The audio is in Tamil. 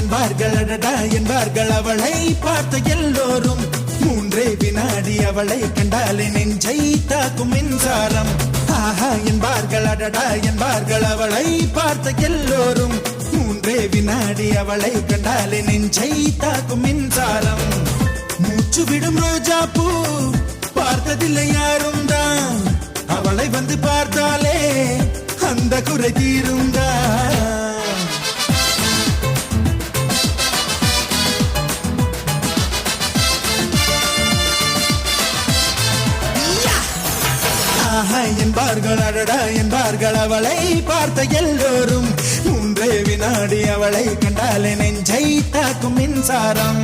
என்பார்கள் அடடா என்பார்கள் அவளை பார்த்த எல்லோரும். 3 வினாடி அவளை கண்டாலே நெஞ்சை தாக்கும் மின்சாரம். ஆஹா என்பார்கள் அடடா என்பார்கள் அவளை பார்த்த எல்லோரும். 3 வினாடி அவளை கண்டாலே நெஞ்சை தாக்கும் மின்சாரம். மூச்சு விடும் ரோஜா பூ பார்த்ததில்லை யாரும் தான். அவளை வந்து பார்த்தாலே அந்த குறை தீருந்தான். என்பார்கள் அடடா என்பார்கள் அவளை பார்த்த எல்லோரும். 3 வினாடி அவளை கண்டாலே நெஞ்சை தாக்கும் மின்சாரம்.